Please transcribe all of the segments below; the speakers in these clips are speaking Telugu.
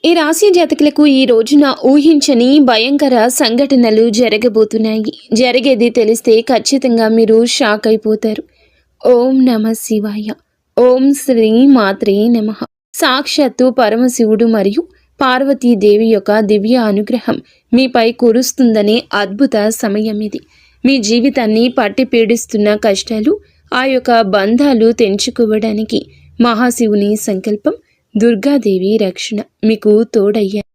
ఈ రాశి జాతకులకు ఈ రోజున ఊహించని భయంకర సంఘటనలు జరగబోతున్నాయి. జరిగేది తెలిస్తే ఖచ్చితంగా మీరు షాక్ అయిపోతారు. ఓం నమ శివాయ. ఓం శ్రీ మాత్రే నమః. సాక్షాత్తు పరమశివుడు మరియు పార్వతీదేవి యొక్క దివ్య అనుగ్రహం మీపై కురుస్తుందనే అద్భుత సమయం ఇది. మీ జీవితాన్ని పట్టి పీడిస్తున్న కష్టాలు, ఆ యొక్క బంధాలు తెంచుకోవడానికి మహాశివుని సంకల్పం, దుర్గాదేవి రక్షణ మీకు తోడయ్యాయి.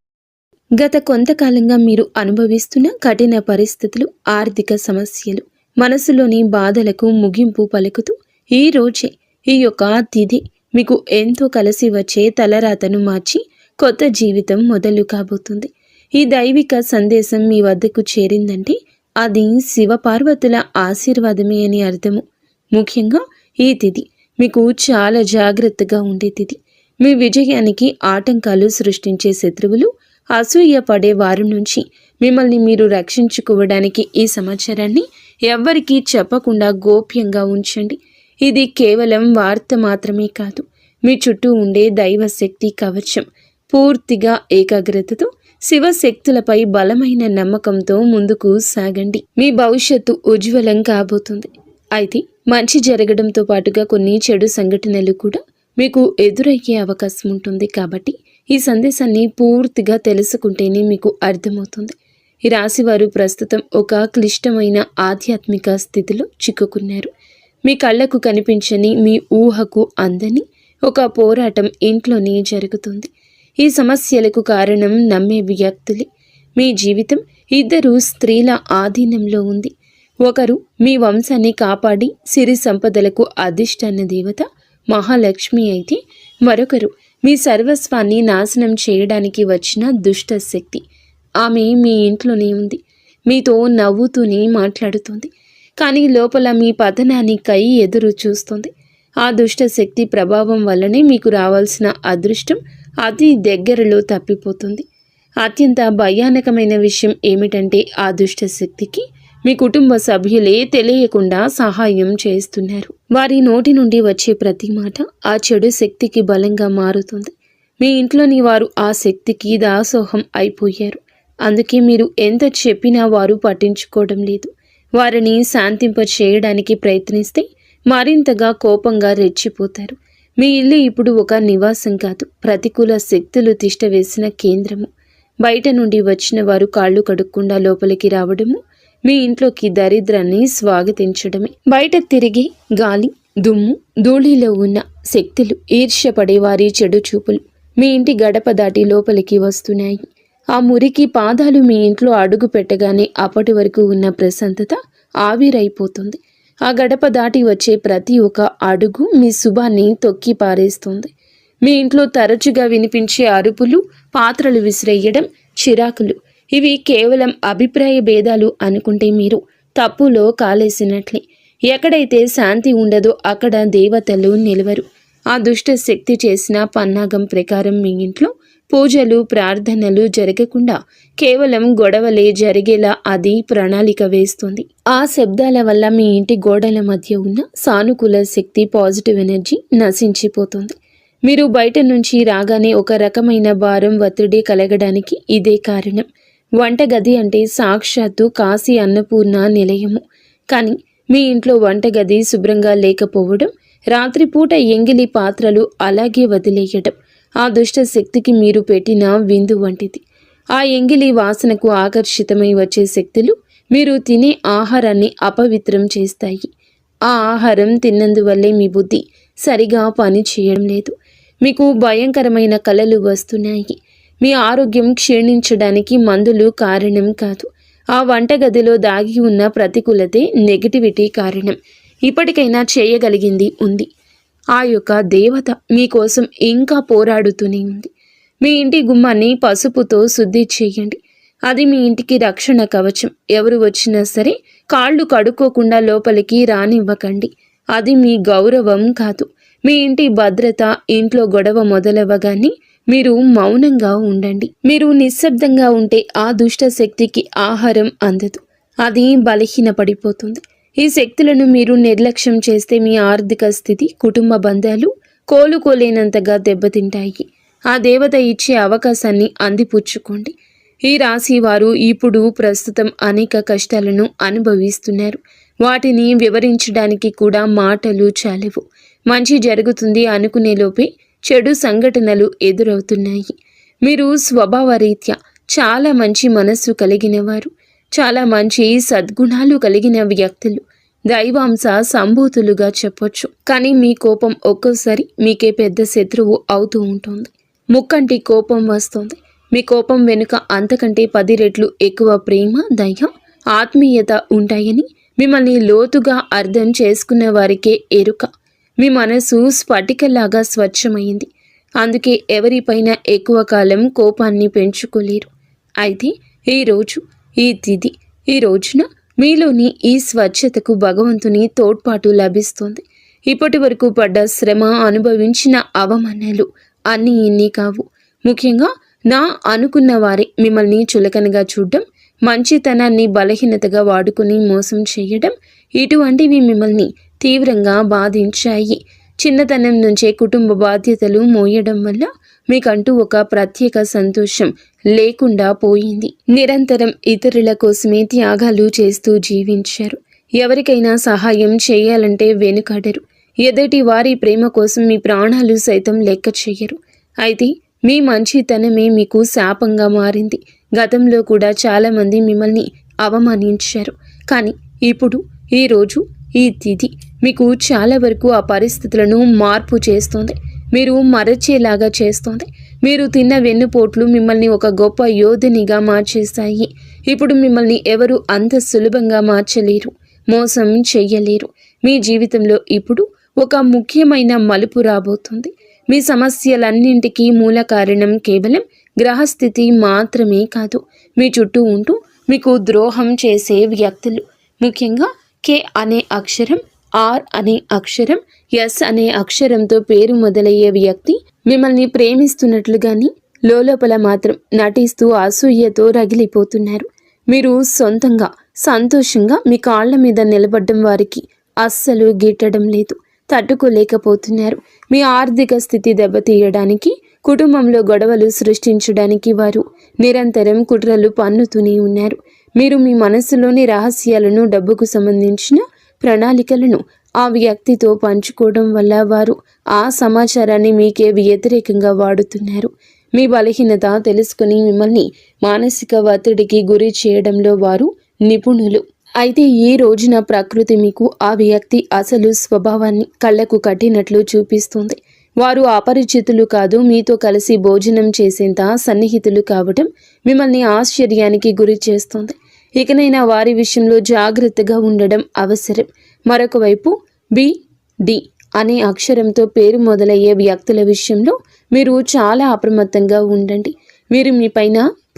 గత కొంతకాలంగా మీరు అనుభవిస్తున్న కఠిన పరిస్థితులు, ఆర్థిక సమస్యలు, మనసులోని బాధలకు ముగింపు పలుకుతూ ఈ రోజే ఈ యొక్క తిథి మీకు ఎంతో కలిసి వచ్చే తలరాతను మార్చి కొత్త జీవితం మొదలు కాబోతుంది. ఈ దైవిక సందేశం మీ వద్దకు చేరిందంటే అది శివపార్వతుల ఆశీర్వాదమే అని అర్థము. ముఖ్యంగా ఈ తిథి మీకు చాలా జాగ్రత్తగా ఉండే తిథి. మీ విజయానికి ఆటంకాలు సృష్టించే శత్రువులు, అసూయ పడే వారి నుంచి మిమ్మల్ని మీరు రక్షించుకోవడానికి ఈ సమాచారాన్ని ఎవ్వరికీ చెప్పకుండా గోప్యంగా ఉంచండి. ఇది కేవలం వార్త మాత్రమే కాదు, మీ చుట్టూ ఉండే దైవశక్తి కవచం. పూర్తిగా ఏకాగ్రతతో శివశక్తులపై బలమైన నమ్మకంతో ముందుకు సాగండి. మీ భవిష్యత్తు ఉజ్వలం కాబోతుంది. అయితే మంచి జరగడంతో పాటుగా కొన్ని చెడు సంఘటనలు కూడా మీకు ఎదురయ్యే అవకాశం ఉంటుంది. కాబట్టి ఈ సందేశాన్ని పూర్తిగా తెలుసుకుంటేనే మీకు అర్థమవుతుంది. ఈ రాశివారు ప్రస్తుతం ఒక క్లిష్టమైన ఆధ్యాత్మిక స్థితిలో చిక్కుకున్నారు. మీ కళ్ళకు కనిపించని, మీ ఊహకు అందని ఒక పోరాటం ఇంట్లోనే జరుగుతుంది. ఈ సమస్యలకు కారణం నమ్మే వ్యక్తులే. మీ జీవితం ఇద్దరు స్త్రీల ఆధీనంలో ఉంది. ఒకరు మీ వంశాన్ని కాపాడి సిరి సంపదలకు అధిష్టాన దేవత మహాలక్ష్మి అయితే, మరొకరు మీ సర్వస్వాన్ని నాశనం చేయడానికి వచ్చిన దుష్ట శక్తి. ఆమె మీ ఇంట్లోనే ఉంది, మీతో నవ్వుతూనే మాట్లాడుతుంది, కానీ లోపల మీ పతనానికై ఎదురు చూస్తుంది. ఆ దుష్ట శక్తి ప్రభావం వల్లనే మీకు రావాల్సిన అదృష్టం అతి దగ్గరలో తప్పిపోతుంది. అత్యంత భయానకమైన విషయం ఏమిటంటే ఆ దుష్ట శక్తికి మీ కుటుంబ సభ్యులే తెలియకుండా సహాయం చేస్తున్నారు. వారి నోటి నుండి వచ్చే ప్రతి మాట ఆ చెడు శక్తికి బలంగా మారుతుంది. మీ ఇంట్లోని వారు ఆ శక్తికి దాసోహం అయిపోయారు. అందుకే మీరు ఎంత చెప్పినా వారు పట్టించుకోవడం లేదు. వారిని శాంతింప చేయడానికి ప్రయత్నిస్తే మరింతగా కోపంగా రెచ్చిపోతారు. మీ ఇల్లు ఇప్పుడు ఒక నివాసం కాదు, ప్రతికూల శక్తులు తిష్టవేసిన కేంద్రము. బయట నుండి వచ్చిన వారు కాళ్ళు కడుక్కుండా లోపలికి రావడము మీ ఇంట్లోకి దరిద్రాన్ని స్వాగతించడమే. బయట తిరిగి గాలి, దుమ్ము, ధూళిలో ఉన్న శక్తులు, ఈర్ష్యపడే వారి చెడు చూపులు మీ ఇంటి గడప దాటి లోపలికి వస్తున్నాయి. ఆ మురికి పాదాలు మీ ఇంట్లో అడుగు పెట్టగానే అప్పటి వరకు ఉన్న ప్రశాంతత ఆవిరైపోతుంది. ఆ గడప దాటి వచ్చే ప్రతి ఒక్క అడుగు మీ శుభాన్ని తొక్కి పారేస్తుంది. మీ ఇంట్లో తరచుగా వినిపించే అరుపులు, పాత్రలు విసిరేయడం, చిరాకులు, ఇవి కేవలం అభిప్రాయ భేదాలు అనుకుంటే మీరు తప్పులో కాలేసినట్లే. ఎక్కడైతే శాంతి ఉండదో అక్కడ దేవతలు నిలవరు. ఆ దుష్ట శక్తి చేసిన పన్నాగం ప్రకారం మీ ఇంట్లో పూజలు, ప్రార్థనలు జరగకుండా కేవలం గొడవలే జరిగేలా అది ప్రణాళిక వేస్తుంది. ఆ శబ్దాల వల్ల మీ ఇంటి గోడల మధ్య ఉన్న సానుకూల శక్తి, పాజిటివ్ ఎనర్జీ నశించిపోతుంది. మీరు బయట నుంచి రాగానే ఒక రకమైన భారం, ఒత్తిడి కలగడానికి ఇదే కారణం. వంటగది అంటే సాక్షాత్తు కాశీ అన్నపూర్ణ నిలయము. కానీ మీ ఇంట్లో వంటగది శుభ్రంగా లేకపోవడం, రాత్రిపూట ఎంగిలి పాత్రలు అలాగే వదిలేయడం ఆ దుష్ట శక్తికి మీరు పెట్టిన విందు వంటిది. ఆ ఎంగిలి వాసనకు ఆకర్షితమై వచ్చే శక్తులు మీరు తినే ఆహారాన్ని అపవిత్రం చేస్తాయి. ఆ ఆహారం తిన్నందువల్లే మీ బుద్ధి సరిగా పని చేయడం లేదు. మీకు భయంకరమైన కలలు వస్తున్నాయి. మీ ఆరోగ్యం క్షీణించడానికి మందులు కారణం కాదు. ఆ వంటగదిలో దాగి ఉన్న ప్రతికూలతే, నెగిటివిటీ కారణం. ఇప్పటికైనా చేయగలిగింది ఉంది. ఆ యొక్క దేవత మీకోసం ఇంకా పోరాడుతూనే ఉంది. మీ ఇంటి గుమ్మాన్ని పసుపుతో శుద్ధి చేయండి. అది మీ ఇంటికి రక్షణ కవచం. ఎవరు వచ్చినా సరే కాళ్ళు కడుక్కోకుండా లోపలికి రానివ్వకండి. అది మీ గౌరవం కాదు, మీ ఇంటి భద్రత. ఇంట్లో గొడవ మొదలవ్వగానే మీరు మౌనంగా ఉండండి. మీరు నిశ్శబ్దంగా ఉంటే ఆ దుష్ట శక్తికి ఆహారం అందదు, అది బలహీనపడిపోతుంది. ఈ శక్తులను మీరు నిర్లక్ష్యం చేస్తే మీ ఆర్థిక స్థితి, కుటుంబ బంధాలు కోలుకోలేనంతగా దెబ్బతింటాయి. ఆ దేవత ఇచ్చే అవకాశాన్ని అందిపుచ్చుకోండి. ఈ రాశి వారు ఇప్పుడు ప్రస్తుతం అనేక కష్టాలను అనుభవిస్తున్నారు. వాటిని వివరించడానికి కూడా మాటలు చాలవు. మంచి జరుగుతుంది అనుకునే లోపే చెడు సంఘటనలు ఎదురవుతున్నాయి. మీరు స్వభావరీత్యా చాలా మంచి మనస్సు కలిగిన వారు, చాలా మంచి సద్గుణాలు కలిగిన వ్యక్తులు, దైవాంశ సంభూతులుగా చెప్పొచ్చు. కానీ మీ కోపం ఒక్కోసారి మీకే పెద్ద శత్రువు అవుతూ ఉంటుంది. ముక్కంటి కోపం వస్తుంది. మీ కోపం వెనుక అంతకంటే 10 రెట్లు ఎక్కువ ప్రేమ, దయ, ఆత్మీయత ఉంటాయని మిమ్మల్ని లోతుగా అర్థం చేసుకున్న వారికే ఎరుక. మీ మనసు స్ఫటికలాగా స్వచ్ఛమైంది. అందుకే ఎవరిపైన ఎక్కువ కాలం కోపాన్ని పెంచుకోలేరు. అయితే ఈరోజు ఈ తిథి, ఈ రోజున మీలోని ఈ స్వచ్ఛతకు భగవంతుని తోడ్పాటు లభిస్తుంది. ఇప్పటి వరకు పడ్డ శ్రమ, అనుభవించిన అవమానాలు అన్నీ ఇన్ని కావు. ముఖ్యంగా నా అనుకున్న వారే మిమ్మల్ని చులకనగా చూడడం, మంచితనాన్ని బలహీనతగా వాడుకుని మోసం చేయడం, ఇటువంటివి మిమ్మల్ని తీవ్రంగా బాధించాయి. చిన్నతనం నుంచే కుటుంబ బాధ్యతలు మోయడం వల్ల మీకంటూ ఒక ప్రత్యేక సంతోషం లేకుండా పోయింది. నిరంతరం ఇతరుల కోసమే త్యాగాలు చేస్తూ జీవించారు. ఎవరికైనా సహాయం చేయాలంటే వెనుకాడరు. ఎదుటి వారి ప్రేమ కోసం మీ ప్రాణాలు సైతం లెక్క చేయరు. అయితే మీ మంచితనమే మీకు శాపంగా మారింది. గతంలో కూడా చాలామంది మిమ్మల్ని అవమానించారు. కానీ ఇప్పుడు, ఈరోజు, ఈ తిథి మీకు చాలా వరకు ఆ పరిస్థితులను మార్పు చేస్తుంది. మీరు మరచేలాగా చేస్తుంది. మీరు తిన్న వెన్నుపోట్లు మిమ్మల్ని ఒక గొప్ప యోధునిగా మార్చేస్తాయి. ఇప్పుడు మిమ్మల్ని ఎవరు అంత సులభంగా మార్చలేరు, మోసం చెయ్యలేరు. మీ జీవితంలో ఇప్పుడు ఒక ముఖ్యమైన మలుపు రాబోతుంది. మీ సమస్యలన్నింటికీ మూల కారణం కేవలం గ్రహస్థితి మాత్రమే కాదు, మీ చుట్టూ ఉంటూ మీకు ద్రోహం చేసే వ్యక్తులు. ముఖ్యంగా కే అనే అక్షరం, ఆర్ అనే అక్షరం, ఎస్ అనే అక్షరంతో పేరు మొదలయ్యే వ్యక్తి మిమ్మల్ని ప్రేమిస్తున్నట్లు గాని లోపల మాత్రం నటిస్తూ అసూయతో రగిలిపోతున్నారు. మీరు సొంతంగా సంతోషంగా మీ కాళ్ల మీద నిలబడ్డం వారికి అస్సలు గిట్టడం లేదు, తట్టుకోలేకపోతున్నారు. మీ ఆర్థిక స్థితి దెబ్బతీయడానికి, కుటుంబంలో గొడవలు సృష్టించడానికి వారు నిరంతరం కుట్రలు పన్నుతూనే ఉన్నారు. మీరు మీ మనసులోని రహస్యాలను, డబ్బుకు సంబంధించిన ప్రణాళికలను ఆ వ్యక్తితో పంచుకోవడం వల్ల వారు ఆ సమాచారాన్ని మీకే వ్యతిరేకంగా వాడుతున్నారు. మీ బలహీనత తెలుసుకుని మిమ్మల్ని మానసిక ఒత్తిడికి గురి చేయడంలో వారు నిపుణులు. అయితే ఈ రోజున ప్రకృతి మీకు ఆ వ్యక్తి అసలు స్వభావాన్ని కళ్ళకు కట్టినట్లు చూపిస్తుంది. వారు అపరిచితులు కాదు, మీతో కలిసి భోజనం చేసేంత సన్నిహితులు కావటం మిమ్మల్ని ఆశ్చర్యానికి గురి చేస్తుంది. ఇకనైనా వారి విషయంలో జాగ్రత్తగా ఉండడం అవసరం. మరొక వైపు బి, డి అనే అక్షరంతో పేరు మొదలయ్యే వ్యక్తుల విషయంలో మీరు చాలా అప్రమత్తంగా ఉండండి. వీరు మీ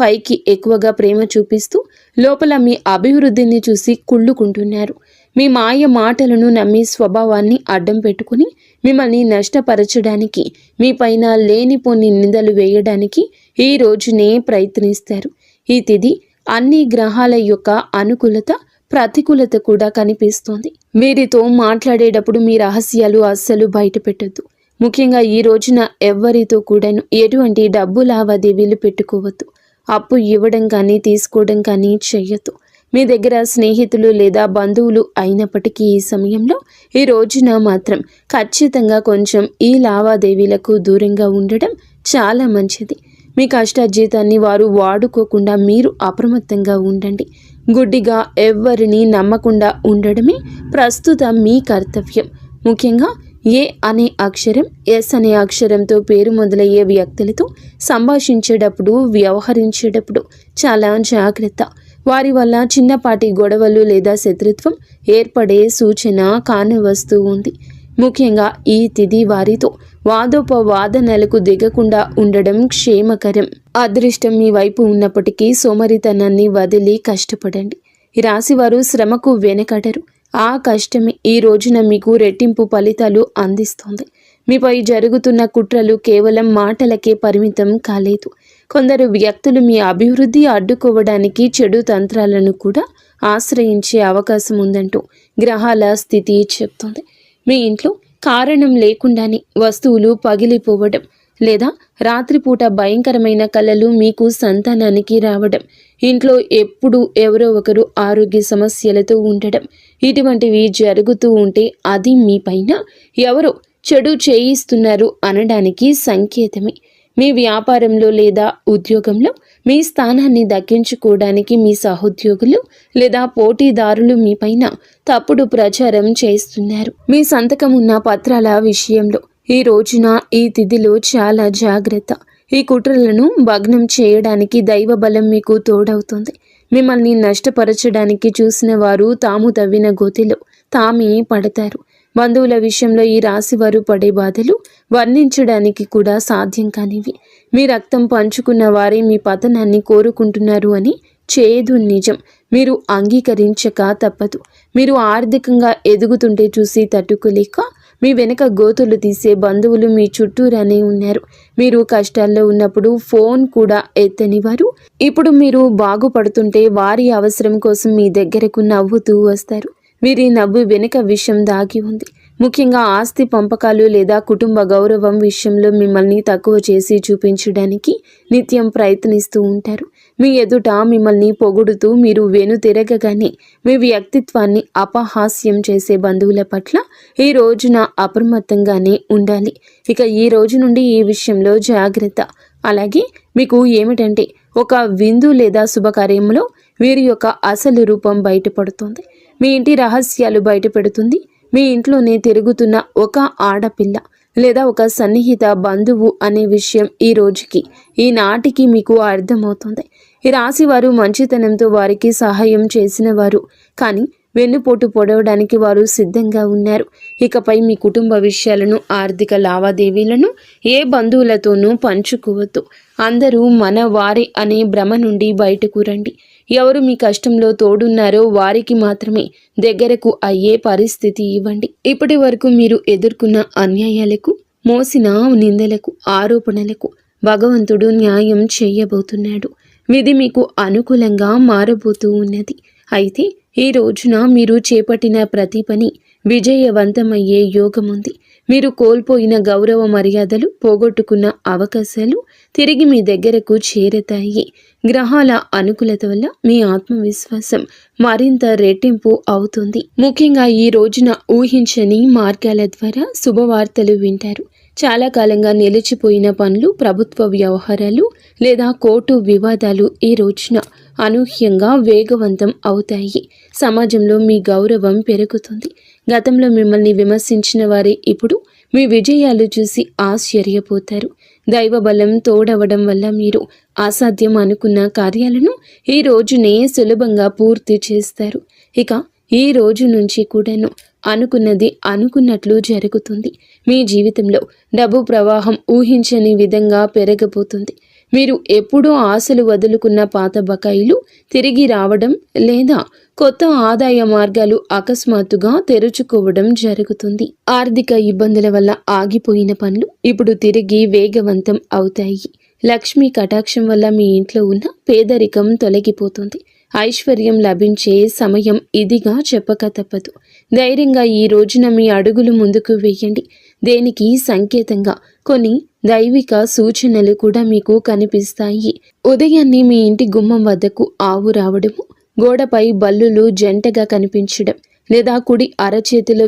పైకి ఎక్కువగా ప్రేమ చూపిస్తూ లోపల మీ అభివృద్ధిని చూసి కుళ్ళుకుంటున్నారు. మీ మాయ మాటలను నమ్మి స్వభావాన్ని అడ్డం పెట్టుకుని మిమ్మల్ని నష్టపరచడానికి, మీ పైన లేనిపోని నిందలు వేయడానికి ఈ రోజునే ప్రయత్నిస్తారు. ఈ తిథి అన్ని గ్రహాల యొక్క అనుకూలత, ప్రతికూలత కూడా కనిపిస్తోంది. వీరితో మాట్లాడేటప్పుడు మీ రహస్యాలు అస్సలు బయట పెట్టొద్దు. ముఖ్యంగా ఈ రోజున ఎవ్వరితో కూడాను ఎటువంటి డబ్బు లావాదేవీలు పెట్టుకోవద్దు. అప్పు ఇవ్వడం కానీ తీసుకోవడం కానీ చెయ్యొద్దు. మీ దగ్గర స్నేహితులు లేదా బంధువులు అయినప్పటికీ ఈ సమయంలో, ఈ రోజున మాత్రం ఖచ్చితంగా కొంచెం ఈ లావాదేవీలకు దూరంగా ఉండడం చాలా మంచిది. మీ కష్టార్జితాన్ని వారు వాడుకోకుండా మీరు అప్రమత్తంగా ఉండండి. గుడ్డిగా ఎవ్వరిని నమ్మకుండా ఉండడమే ప్రస్తుతం మీ కర్తవ్యం. ముఖ్యంగా ఏ అనే అక్షరం, ఎస్ అనే అక్షరంతో పేరు మొదలయ్యే వ్యక్తులతో సంభాషించేటప్పుడు, వ్యవహరించేటప్పుడు చాలా జాగ్రత్త. వారి వల్ల చిన్నపాటి గొడవలు లేదా శత్రుత్వం ఏర్పడే సూచన కానవస్తూ ఉంది. ముఖ్యంగా ఈ తిథి వారితో వాదోపవాదనలకు దిగకుండా ఉండడం క్షేమకరం. అదృష్టం మీ వైపు ఉన్నప్పటికీ సోమరితనాన్ని వదిలి కష్టపడండి. ఈ రాశివారు శ్రమకు వెనకడరు. ఆ కష్టమే ఈ రోజున మీకు రెట్టింపు ఫలితాలు అందిస్తుంది. మీపై జరుగుతున్న కుట్రలు కేవలం మాటలకే పరిమితం కాలేదు. కొందరు వ్యక్తులు మీ అభివృద్ధి అడ్డుకోవడానికి చెడు తంత్రాలను కూడా ఆశ్రయించే అవకాశం ఉందంటూ గ్రహాల స్థితి చెప్తుంది. మీ ఇంట్లో కారణం లేకుండానే వస్తువులు పగిలిపోవడం, లేదా రాత్రిపూట భయంకరమైన కలలు మీకు సంతానానికి రావడం, ఇంట్లో ఎప్పుడు ఎవరో ఒకరు ఆరోగ్య సమస్యలతో ఉండడం, ఇటువంటివి జరుగుతూ ఉంటే అది మీ పైన ఎవరో చెడు చేయిస్తున్నారు అనడానికి సంకేతమే. మీ వ్యాపారంలో లేదా ఉద్యోగంలో మీ స్థానాన్ని దక్కించుకోవడానికి మీ సహోద్యోగులు లేదా పోటీదారులు మీపైన తప్పుడు ప్రచారం చేస్తున్నారు. మీ సంతకం ఉన్న పత్రాల విషయంలో ఈ రోజున ఈ తిథిలో చాలా జాగ్రత్త. ఈ కుట్రలను భగ్నం చేయడానికి దైవ బలం మీకు తోడవుతుంది. మిమ్మల్ని నష్టపరచడానికి చూసిన వారు తాము తవ్విన గోతిలో తామే పడతారు. బంధువుల విషయంలో ఈ రాశి వారు పడే బాధలు వర్ణించడానికి కూడా సాధ్యం కానివి. మీ రక్తం పంచుకున్న వారే మీ పతనాన్ని కోరుకుంటున్నారు అని చేదు నిజం. మీరు అంగీకరించక తప్పదు. మీరు ఆర్థికంగా ఎదుగుతుంటే చూసి తట్టుకోలేక మీ వెనక గోతులు తీసే బంధువులు మీ చుట్టూరానే ఉన్నారు. మీరు కష్టాల్లో ఉన్నప్పుడు ఫోన్ కూడా ఎత్తని వారు ఇప్పుడు మీరు బాగుపడుతుంటే వారి అవసరం కోసం మీ దగ్గరకు నవ్వుతూ వస్తారు. వీరి నవ్వు వెనుక విషయం దాగి ఉంది. ముఖ్యంగా ఆస్తి పంపకాలు లేదా కుటుంబ గౌరవం విషయంలో మిమ్మల్ని తక్కువ చేసి చూపించడానికి నిత్యం ప్రయత్నిస్తూ ఉంటారు. మీ ఎదుట మిమ్మల్ని పొగుడుతూ మీరు వెనుతిరగగానే మీ వ్యక్తిత్వాన్ని అపహాస్యం చేసే బంధువుల పట్ల ఈ రోజున అప్రమత్తంగానే ఉండాలి. ఇక ఈ రోజు నుండి ఈ విషయంలో జాగ్రత్త. అలాగే మీకు ఏమిటంటే ఒక విందు లేదా శుభకార్యంలో వీరి యొక్క అసలు రూపం బయటపడుతుంది. మీ ఇంటి రహస్యాలు బయటపెడుతుంది. మీ ఇంట్లోనే తిరుగుతున్న ఒక ఆడపిల్ల లేదా ఒక సన్నిహిత బంధువు అనే విషయం ఈ రోజుకి ఈనాటికి మీకు అర్థమవుతుంది. ఈ రాశి వారు మంచితనంతో వారికి సహాయం చేసిన వారు, కానీ వెన్నుపోటు పొడవడానికి వారు సిద్ధంగా ఉన్నారు. ఇకపై మీ కుటుంబ విషయాలను, ఆర్థిక లావాదేవీలను ఏ బంధువులతోనూ పంచుకోవద్దు. అందరూ మన వారే అనే భ్రమ నుండి బయటకు రండి. ఎవరు మీ కష్టంలో తోడున్నారో వారికి మాత్రమే దగ్గరకు అయ్యే పరిస్థితి ఇవ్వండి. ఇప్పటి వరకు మీరు ఎదుర్కొన్న అన్యాయాలకు, మోసిన నిందలకు, ఆరోపణలకు భగవంతుడు న్యాయం చేయబోతున్నాడు. విధి మీకు అనుకూలంగా మారబోతూ ఉన్నది. అయితే ఈ రోజున మీరు చేపట్టిన ప్రతి పని విజయవంతమయ్యే యోగముంది. మీరు కోల్పోయిన గౌరవ మర్యాదలు, పోగొట్టుకున్న అవకాశాలు తిరిగి మీ దగ్గరకు చేరతాయి. గ్రహాల అనుకూలత వల్ల మీ ఆత్మవిశ్వాసం మరింత రెట్టింపు అవుతుంది. ముఖ్యంగా ఈ రోజున ఊహించని మార్గాల ద్వారా శుభవార్తలు వింటారు. చాలా కాలంగా నిలిచిపోయిన పనులు, ప్రభుత్వ వ్యవహారాలు లేదా కోర్టు వివాదాలు ఈ రోజున అనూహ్యంగా వేగవంతం అవుతాయి. సమాజంలో మీ గౌరవం పెరుగుతుంది. గతంలో మిమ్మల్ని విమర్శించిన వారే ఇప్పుడు మీ విజయాలు చూసి ఆశ్చర్యపోతారు. దైవ బలం తోడవడం వల్ల మీరు అసాధ్యం అనుకున్న కార్యాలను ఈ రోజునే సులభంగా పూర్తి చేస్తారు. ఇక ఈ రోజు నుంచి కూడాను అనుకున్నది అనుకున్నట్లు జరుగుతుంది. మీ జీవితంలో డబ్బు ప్రవాహం ఊహించని విధంగా పెరగబోతుంది. మీరు ఎప్పుడూ ఆశలు వదులుకున్న పాత బకాయిలు తిరిగి రావడం లేదా కొత్త ఆదాయ మార్గాలు అకస్మాత్తుగా తెరుచుకోవడం జరుగుతుంది. ఆర్థిక ఇబ్బందుల వల్ల ఆగిపోయిన పనులు ఇప్పుడు తిరిగి వేగవంతం అవుతాయి. లక్ష్మీ కటాక్షం వల్ల మీ ఇంట్లో ఉన్న పేదరికం తొలగిపోతుంది. ఐశ్వర్యం లభించే సమయం ఇదిగా చెప్పక తప్పదు. ధైర్యంగా ఈ రోజున మీ అడుగులు ముందుకు వేయండి. దేనికి సంకేతంగా కొన్ని దైవిక సూచనలు కూడా మీకు కనిపిస్తాయి. ఉదయాన్నే మీ ఇంటి గుమ్మం వద్దకు ఆవు రావడము, గోడపై బల్లులు జంటగా కనిపించడం, లేదా కుడి అరచేతిలో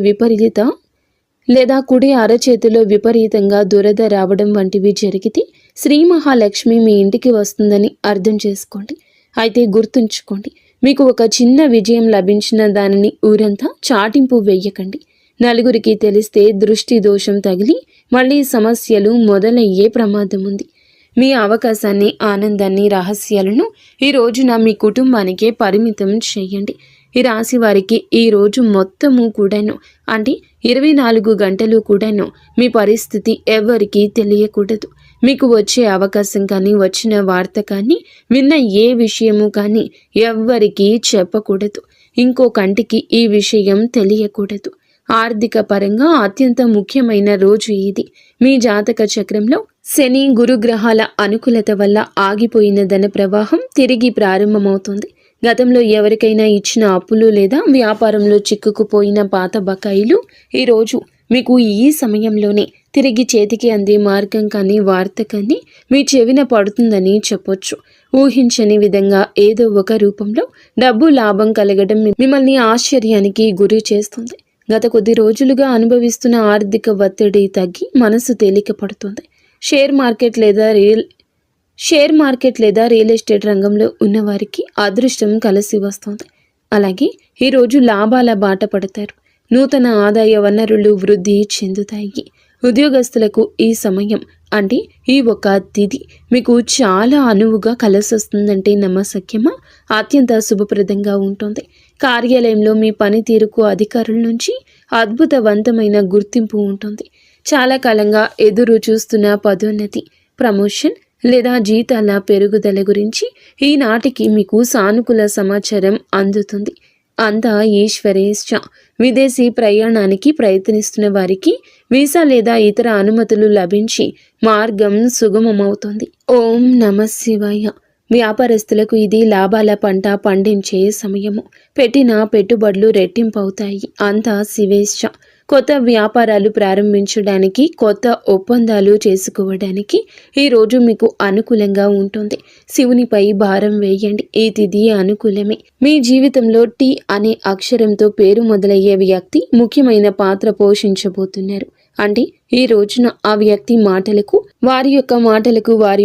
విపరీతంగా దురద రావడం వంటివి జరిగితే శ్రీ మహాలక్ష్మి మీ ఇంటికి వస్తుందని అర్థం చేసుకోండి. అయితే గుర్తుంచుకోండి, మీకు ఒక చిన్న విజయం లభించిన దానిని ఊరంతా చాటింపు వేయకండి. నలుగురికి తెలిస్తే దృష్టి దోషం తగిలి మళ్ళీ సమస్యలు మొదలయ్యే ప్రమాదం ఉంది. మీ అవకాశాన్ని, ఆనందాన్ని, రహస్యాలను ఈ రోజున మీ కుటుంబానికే పరిమితం చేయండి. ఈ రాశి వారికి ఈ రోజు మొత్తము కూడాను, అంటే 24 గంటలు కూడాను మీ పరిస్థితి ఎవరికీ తెలియకూడదు. మీకు వచ్చే అవకాశం కానీ, వచ్చిన వార్త కానీ, విన్న ఏ విషయము కానీ ఎవ్వరికీ చెప్పకూడదు. ఇంకో కంటికి ఈ విషయం తెలియకూడదు. ఆర్థిక పరంగా అత్యంత ముఖ్యమైన రోజు ఇది. మీ జాతక చక్రంలో శని, గురుగ్రహాల అనుకూలత వల్ల ఆగిపోయిన ధన ప్రవాహం తిరిగి ప్రారంభమవుతుంది. గతంలో ఎవరికైనా ఇచ్చిన అప్పులు లేదా వ్యాపారంలో చిక్కుకుపోయిన పాత బకాయిలు ఈరోజు మీకు ఈ సమయంలోనే తిరిగి చేతికి అందే మార్గం కానీ వార్త కానీ మీ చెవిన పడుతుందని చెప్పొచ్చు. ఊహించని విధంగా ఏదో ఒక రూపంలో డబ్బు లాభం కలగడం మిమ్మల్ని ఆశ్చర్యానికి గురి చేస్తుంది. గత కొద్ది రోజులుగా అనుభవిస్తున్న ఆర్థిక ఒత్తిడి తగ్గి మనసు తేలిక పడుతుంది. షేర్ మార్కెట్ లేదా రియల్ ఎస్టేట్ రంగంలో ఉన్నవారికి అదృష్టం కలిసి వస్తుంది. అలాగే ఈరోజు లాభాల బాట పడతారు. నూతన ఆదాయ వనరులు వృద్ధి చెందుతాయి. ఉద్యోగస్తులకు ఈ సమయం అంటే ఈ ఒక తిథి మీకు చాలా అనువుగా కలిసొస్తుందంటే నమ్మశక్యమా? అత్యంత శుభప్రదంగా ఉంటుంది. కార్యాలయంలో మీ పనితీరుకు అధికారుల నుంచి అద్భుతవంతమైన గుర్తింపు ఉంటుంది. చాలా కాలంగా ఎదురు చూస్తున్న పదోన్నతి, ప్రమోషన్ లేదా జీతాల పెరుగుదల గురించి ఈనాటికి మీకు సానుకూల సమాచారం అందుతుంది. అంతా ఈశ్వరేచ్ఛ. విదేశీ ప్రయాణానికి ప్రయత్నిస్తున్న వారికి వీసా లేదా ఇతర అనుమతులు లభించి మార్గం సుగమమవుతుంది. ఓం నమః శివాయ. వ్యాపారస్తులకు ఇది లాభాల పంట పండించే సమయము. పెట్టిన పెట్టుబడులు రెట్టింపవుతాయి. అంతా శివేచ్ఛ. కొత్త వ్యాపారాలు ప్రారంభించడానికి, కొత్త ఒప్పందాలు చేసుకోవడానికి ఈరోజు మీకు అనుకూలంగా ఉంటుంది. శివునిపై భారం వేయండి. ఈ తిథి అనుకూలమే. మీ జీవితంలో టీ అనే అక్షరంతో పేరు మొదలయ్యే వ్యక్తి ముఖ్యమైన పాత్ర పోషించబోతున్నారు. అంటే ఈ రోజున ఆ వ్యక్తి మాటలకు, వారి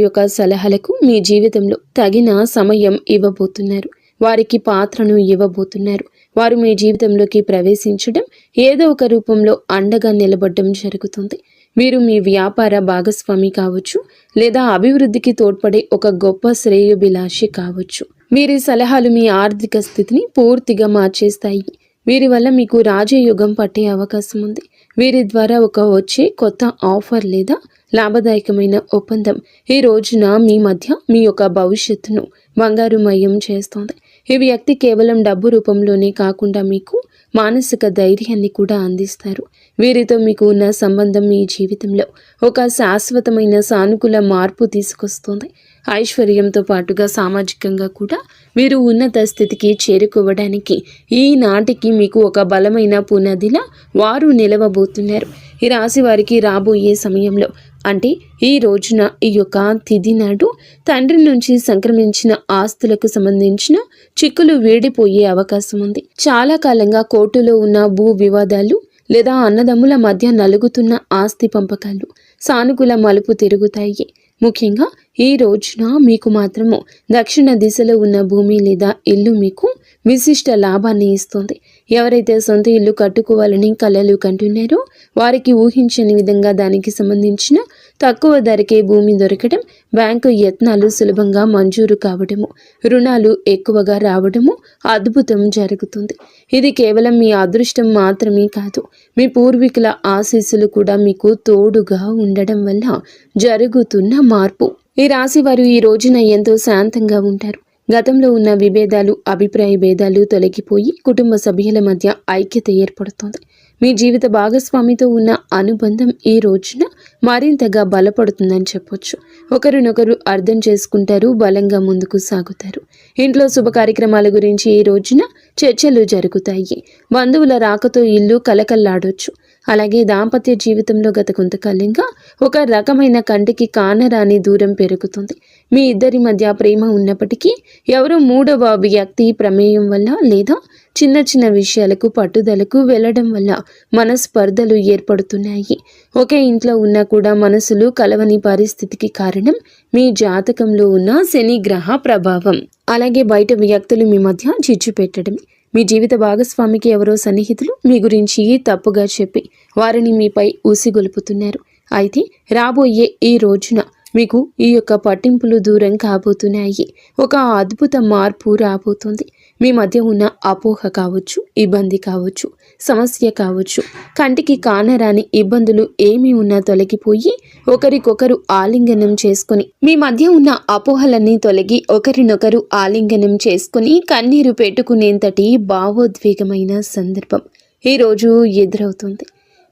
యొక్క సలహాలకు మీ జీవితంలో తగిన సమయం ఇవ్వబోతున్నారు. వారికి పాత్రను ఇవ్వబోతున్నారు. వారు మీ జీవితంలోకి ప్రవేశించడం, ఏదో ఒక రూపంలో అండగా నిలబడడం జరుగుతుంది. మీరు మీ వ్యాపార భాగస్వామి కావచ్చు, లేదా అభివృద్ధికి తోడ్పడే ఒక గొప్ప శ్రేయోభిలాషి కావచ్చు. వీరి సలహాలు మీ ఆర్థిక స్థితిని పూర్తిగా మార్చేస్తాయి. వీరి వల్ల మీకు రాజయోగం పట్టే అవకాశం ఉంది. వీరి ద్వారా వచ్చే కొత్త ఆఫర్ లేదా లాభదాయకమైన ఒప్పందం ఈ రోజున మీ మధ్య మీ యొక్క భవిష్యత్తును బంగారుమయం చేస్తోంది. ఈ వ్యక్తి కేవలం డబ్బు రూపంలోనే కాకుండా మీకు మానసిక ధైర్యాన్ని కూడా అందిస్తారు. వీరితో మీకు ఉన్న సంబంధం మీ జీవితంలో ఒక శాశ్వతమైన సానుకూల మార్పు తీసుకొస్తుంది. ఐశ్వర్యంతో పాటుగా సామాజికంగా కూడా మీరు ఉన్నత స్థితికి చేరుకోవడానికి ఈనాటికి మీకు ఒక బలమైన పునాదిలా వారు నిలవబోతున్నారు. ఈ రాశి వారికి రాబోయే సమయంలో అంటే ఈ రోజున ఈ యొక్క తిథి నాడు తండ్రి నుంచి సంక్రమించిన ఆస్తులకు సంబంధించిన చిక్కులు వీడిపోయే అవకాశం ఉంది. చాలా కాలంగా కోర్టులో ఉన్న భూ వివాదాలు లేదా అన్నదమ్ముల మధ్య నలుగుతున్న ఆస్తి పంపకాలు సానుకూల మలుపు తిరుగుతాయి. ముఖ్యంగా ఈ రోజున మీకు మాత్రము దక్షిణ దిశలో ఉన్న భూమి లేదా ఇల్లు మీకు విశిష్ట లాభాన్ని ఇస్తుంది. ఎవరైతే సొంత ఇల్లు కట్టుకోవాలని కలలు కంటున్నారో వారికి ఊహించని విధంగా దానికి సంబంధించిన తక్కువ ధరకే భూమి దొరకడం, బ్యాంకు యత్నాలు సులభంగా మంజూరు కావడము, రుణాలు ఎక్కువగా రావడము అద్భుతం జరుగుతుంది. ఇది కేవలం మీ అదృష్టం మాత్రమే కాదు, మీ పూర్వీకుల ఆశీస్సులు కూడా మీకు తోడుగా ఉండడం వల్ల జరుగుతున్న మార్పు. ఈ రాశి వారు ఈ రోజున ఎంతో శాంతంగా ఉంటారు. గతంలో ఉన్న విభేదాలు, అభిప్రాయ భేదాలు తొలగిపోయి కుటుంబ సభ్యుల మధ్య ఐక్యత ఏర్పడుతుంది. మీ జీవిత భాగస్వామితో ఉన్న అనుబంధం ఈ రోజున మరింతగా బలపడుతుందని చెప్పొచ్చు. ఒకరినొకరు అర్థం చేసుకుంటారు, బలంగా ముందుకు సాగుతారు. ఇంట్లో శుభ కార్యక్రమాల గురించి ఈ రోజున చర్చలు జరుగుతాయి. బంధువుల రాకతో ఇల్లు కలకల్లాడొచ్చు. అలాగే దాంపత్య జీవితంలో గత కొంతకాలంగా ఒక రకమైన కంటికి కానరాని దూరం పెరుగుతుంది. మీ ఇద్దరి మధ్య ప్రేమ ఉన్నప్పటికీ ఎవరో మూడవ వ్యక్తి ప్రమేయం వల్ల లేదా చిన్న చిన్న విషయాలకు పట్టుదలకు వెళ్ళడం వల్ల మనస్పర్ధలు ఏర్పడుతున్నాయి. ఒకే ఇంట్లో ఉన్నా కూడా మనసులు కలవని పరిస్థితికి కారణం మీ జాతకంలో ఉన్న శని గ్రహ ప్రభావం. అలాగే బయట వ్యక్తులు మీ మధ్య చిచ్చు పెట్టడమే. మీ జీవిత భాగస్వామికి ఎవరో సన్నిహితులు మీ గురించి తప్పుగా చెప్పి వారిని మీపై ఊసిగొలుపుతున్నారు. అయితే రాబోయే ఈ రోజున మీకు ఈ యొక్క పట్టింపులు దూరం కాబోతున్నాయి. ఒక అద్భుత మార్పు రాబోతుంది. మీ మధ్య ఉన్న అపోహ కావచ్చు, ఇబ్బంది కావచ్చు, సమస్య కావచ్చు, కంటికి కానరాని ఇబ్బందులు ఏమి ఉన్నా తొలగిపోయి ఒకరికొకరు ఆలింగనం చేసుకొని, మీ మధ్య ఉన్న అపోహలన్నీ తొలగి ఒకరినొకరు ఆలింగనం చేసుకొని కన్నీరు పెట్టుకునేంతటి భావోద్వేగమైన సందర్భం ఈరోజు ఎదురవుతుంది.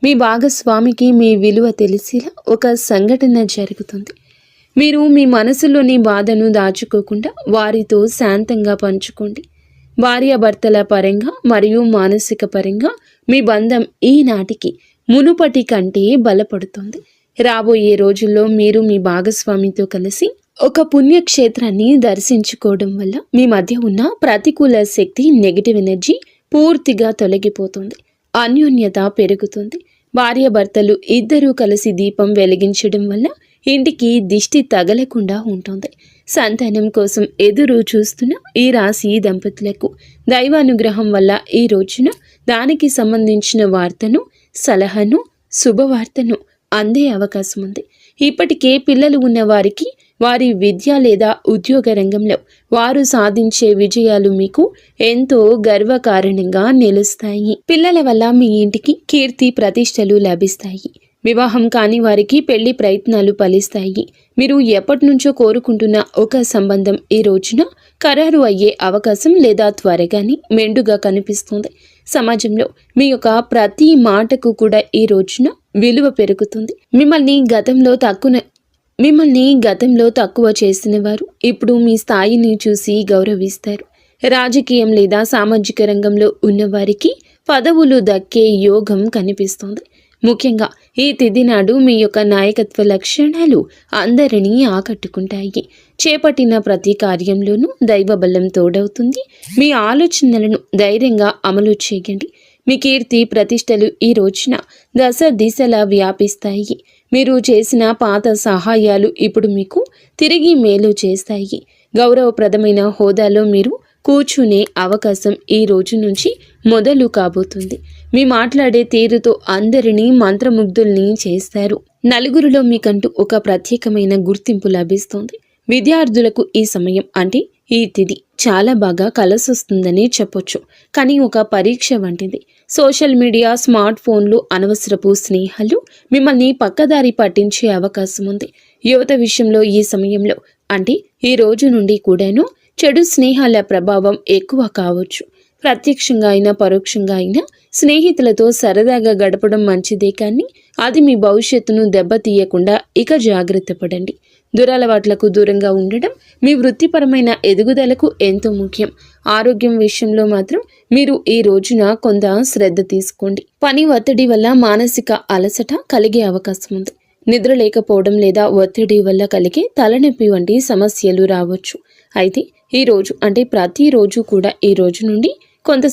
మీ భాగస్వామికి మీ విలువ తెలిసేలా ఒక సంఘటన జరుగుతుంది. మీరు మీ మనసులోని బాధను దాచుకోకుండా వారితో శాంతంగా పంచుకోండి. భార్యాభర్తల పరంగా మరియు మానసిక పరంగా మీ బంధం ఈనాటికి మునుపటి కంటే బలపడుతుంది. రాబోయే రోజుల్లో మీరు మీ భాగస్వామితో కలిసి ఒక పుణ్యక్షేత్రాన్ని దర్శించుకోవడం వల్ల మీ మధ్య ఉన్న ప్రతికూల శక్తి, నెగిటివ్ ఎనర్జీ పూర్తిగా తొలగిపోతుంది. అన్యోన్యత పెరుగుతుంది. భార్యాభర్తలు ఇద్దరూ కలిసి దీపం వెలిగించడం వల్ల ఇంటికి దిష్టి తగలకుండా ఉంటుంది. సంతానం కోసం ఎదురు చూస్తున్న ఈ రాశి దంపతులకు దైవానుగ్రహం వల్ల ఈ రోజున దానికి సంబంధించిన వార్తను, సలహాను, శుభవార్తను అందే అవకాశం ఉంది. ఇప్పటికే పిల్లలు ఉన్న వారికి వారి విద్య లేదా ఉద్యోగ రంగంలో వారు సాధించే విజయాలు మీకు ఎంతో గర్వకారణంగా నిలుస్తాయి. పిల్లల వల్ల మీ ఇంటికి కీర్తి ప్రతిష్టలు లభిస్తాయి. వివాహం కాని వారికి పెళ్లి ప్రయత్నాలు ఫలిస్తాయి. మీరు ఎప్పటి నుంచో కోరుకుంటున్న ఒక సంబంధం ఈ రోజున ఖరారు అయ్యే అవకాశం లేదా త్వరగానే మెండుగా కనిపిస్తుంది. సమాజంలో మీ యొక్క ప్రతి మాటకు కూడా ఈ రోజున విలువ పెరుగుతుంది. మిమ్మల్ని గతంలో తక్కువ చేసిన వారు ఇప్పుడు మీ స్థాయిని చూసి గౌరవిస్తారు. రాజకీయం లేదా సామాజిక రంగంలో ఉన్నవారికి పదవులు దక్కే యోగం కనిపిస్తుంది. ముఖ్యంగా ఈ తిథి నాడు మీ యొక్క నాయకత్వ లక్షణాలు అందరినీ ఆకట్టుకుంటాయి. చేపట్టిన ప్రతి కార్యంలోనూ దైవబలం తోడవుతుంది. మీ ఆలోచనలను ధైర్యంగా అమలు చేయండి. మీ కీర్తి ప్రతిష్టలు ఈ రోజున దశ దిశలా వ్యాపిస్తాయి. మీరు చేసిన పాత సహాయాలు ఇప్పుడు మీకు తిరిగి మేలు చేస్తాయి. గౌరవప్రదమైన హోదాలో మీరు కూర్చునే అవకాశం ఈ రోజు నుంచి మొదలు కాబోతుంది. మీ మాట్లాడే తీరుతో అందరినీ మంత్రముగ్ధుల్ని చేస్తారు. నలుగురిలో మీకంటూ ఒక ప్రత్యేకమైన గుర్తింపు లభిస్తుంది. విద్యార్థులకు ఈ సమయం అంటే ఈ తిథి చాలా బాగా కలిసొస్తుందని చెప్పొచ్చు. కానీ ఒక పరీక్ష వంటిది. సోషల్ మీడియా, స్మార్ట్ ఫోన్లు, అనవసరపు స్నేహాలు మిమ్మల్ని పక్కదారి పట్టించే అవకాశం ఉంది. యువత విషయంలో ఈ సమయంలో అంటే ఈ రోజు నుండి కూడాను చెడు స్నేహాల ప్రభావం ఎక్కువ కావచ్చు. ప్రత్యక్షంగా అయినా పరోక్షంగా అయినా స్నేహితులతో సరదాగా గడపడం మంచిదే, కానీ అది మీ భవిష్యత్తును దెబ్బతీయకుండా ఇక జాగ్రత్త పడండి. దురలవాట్లకు దూరంగా ఉండడం మీ వృత్తిపరమైన ఎదుగుదలకు ఎంతో ముఖ్యం. ఆరోగ్యం విషయంలో మాత్రం మీరు ఈ రోజున కొంత శ్రద్ధ తీసుకోండి. పని ఒత్తిడి వల్ల మానసిక అలసట కలిగే అవకాశం ఉంది. నిద్ర లేకపోవడం లేదా ఒత్తిడి వల్ల కలిగే తలనొప్పి వంటి సమస్యలు రావచ్చు. అయితే ఈ రోజు అంటే ప్రతిరోజు కూడా ఈ రోజు నుండి కొంత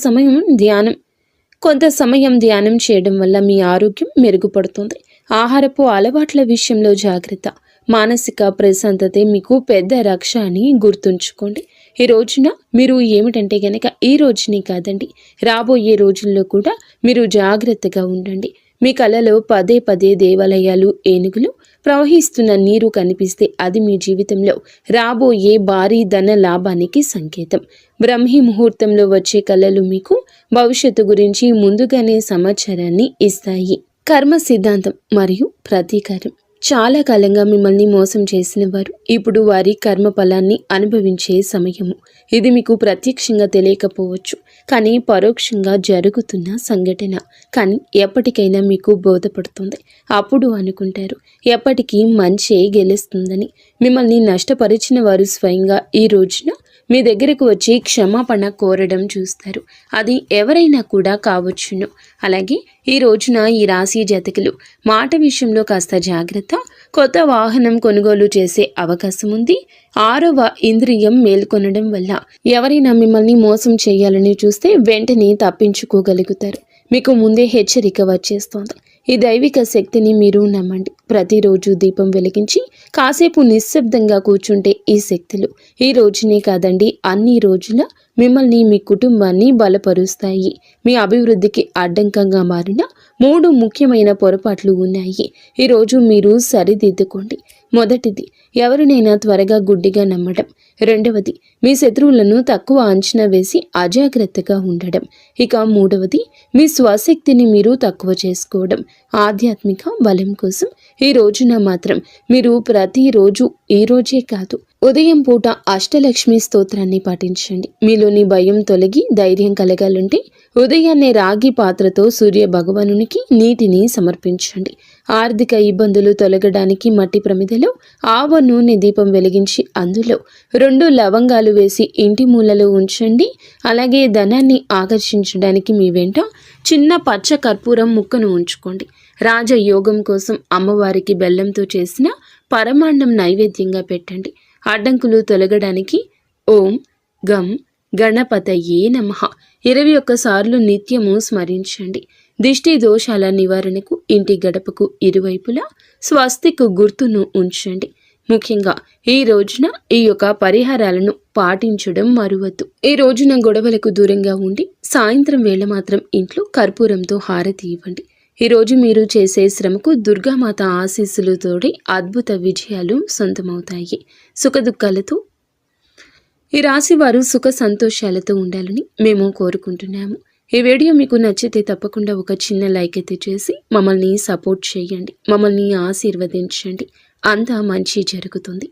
సమయం ధ్యానం చేయడం వల్ల మీ ఆరోగ్యం మెరుగుపడుతుంది. ఆహారపు అలవాట్ల విషయంలో జాగ్రత్త. మానసిక ప్రశాంతతే మీకు పెద్ద రక్ష అని గుర్తుంచుకోండి. ఈ రోజున మీరు ఏమిటంటే గనక ఈ రోజునే కాదండి, రాబోయే రోజుల్లో కూడా మీరు జాగ్రత్తగా ఉండండి. మీ కలలో పదే పదే దేవాలయాలు, ఏనుగులు, ప్రవహిస్తున్న నీరు కనిపిస్తే అది మీ జీవితంలో రాబోయే భారీ ధన లాభానికి సంకేతం. బ్రహ్మీ ముహూర్తంలో వచ్చే కళలు మీకు భవిష్యత్తు గురించి ముందుగానే సమాచారాన్ని ఇస్తాయి. కర్మ సిద్ధాంతం మరియు ప్రతీకారం. చాలా కాలంగా మిమ్మల్ని మోసం చేసిన వారు ఇప్పుడు వారి కర్మ ఫలాన్ని అనుభవించే సమయము. ఇది మీకు ప్రత్యక్షంగా తెలియకపోవచ్చు, కానీ పరోక్షంగా జరుగుతున్న సంఘటన. కానీ ఎప్పటికైనా మీకు బోధపడుతుంది. అప్పుడు అనుకుంటారు ఎప్పటికీ మంచే గెలుస్తుందని. మిమ్మల్ని నష్టపరిచిన వారు స్వయంగా ఈ రోజున మీ దగ్గరకు వచ్చి క్షమాపణ కోరడం చూస్తారు. అది ఎవరైనా కూడా కావచ్చును. అలాగే ఈ రోజున ఈ రాశి జాతకులు మాట విషయంలో కాస్త జాగ్రత్త. కొత్త వాహనం కొనుగోలు చేసే అవకాశం ఉంది. 6వ ఇంద్రియం మేల్కొనడం వల్ల ఎవరైనా మిమ్మల్ని మోసం చేయాలని చూస్తే వెంటనే తప్పించుకోగలుగుతారు. మీకు ముందే హెచ్చరిక వచ్చేస్తోంది. ఈ దైవిక శక్తిని మీరు నమ్మండి. ప్రతిరోజు దీపం వెలిగించి కాసేపు నిశ్శబ్దంగా కూర్చుంటే ఈ శక్తులు ఈ రోజునే కాదండి, అన్ని రోజుల మిమ్మల్ని, మీ కుటుంబాన్ని బలపరుస్తాయి. మీ అభివృద్ధికి అడ్డంకంగా మారిన 3 ముఖ్యమైన పొరపాట్లు ఉన్నాయి. ఈరోజు మీరు సరిదిద్దుకోండి. మొదటిది, ఎవరినైనా త్వరగా గుడ్డిగా నమ్మడం. రెండవది, మీ శత్రువులను తక్కువ అంచనా వేసి అజాగ్రత్తగా ఉండడం. ఇక మూడవది, మీ స్వశక్తిని మీరు తక్కువ చేసుకోవడం. ఆధ్యాత్మిక బలం కోసం ఈ రోజున మాత్రం మీరు ప్రతిరోజు, ఈ రోజే కాదు ఉదయం పూట అష్టలక్ష్మి స్తోత్రాన్ని పాటించండి. మీలోని భయం తొలగి ధైర్యం కలగాలంటే ఉదయాన్నే రాగి పాత్రతో సూర్య భగవానునికి నీటిని సమర్పించండి. ఆర్థిక ఇబ్బందులు తొలగడానికి మట్టి ప్రమిదలో ఆవ నూనె దీపం వెలిగించి అందులో 2 లవంగాలు వేసి ఇంటి మూలలో ఉంచండి. అలాగే ధనాన్ని ఆకర్షించడానికి మీ వెంట చిన్న పచ్చ కర్పూరం ముక్కను ఉంచుకోండి. రాజయోగం కోసం అమ్మవారికి బెల్లంతో చేసిన పరమాన్నం నైవేద్యంగా పెట్టండి. అడ్డంకులు తొలగడానికి ఓం గం గణపతయే నమః 21 సార్లు నిత్యము స్మరించండి. దిష్టి దోషాల నివారణకు ఇంటి గడపకు ఇరువైపులా స్వస్తికు గుర్తును ఉంచండి. ముఖ్యంగా ఈ రోజున ఈ యొక్క పరిహారాలను పాటించడం మరువద్దు. ఈ రోజున గొడవలకు దూరంగా ఉండి సాయంత్రం వేళ మాత్రం ఇంట్లో కర్పూరంతో హారతి ఇవ్వండి. ఈరోజు మీరు చేసే శ్రమకు దుర్గామాత ఆశీస్సులతోటి అద్భుత విజయాలు సొంతమవుతాయి. సుఖదుఖాలతో ఈ రాశి వారు సుఖ సంతోషాలతో ఉండాలని మేము కోరుకుంటున్నాము. ఈ వీడియో మీకు నచ్చితే తప్పకుండా ఒక చిన్న లైక్ అయితే చేసి మమ్మల్ని సపోర్ట్ చేయండి. మమ్మల్ని ఆశీర్వదించండి. అంతా మంచి జరుగుతుంది.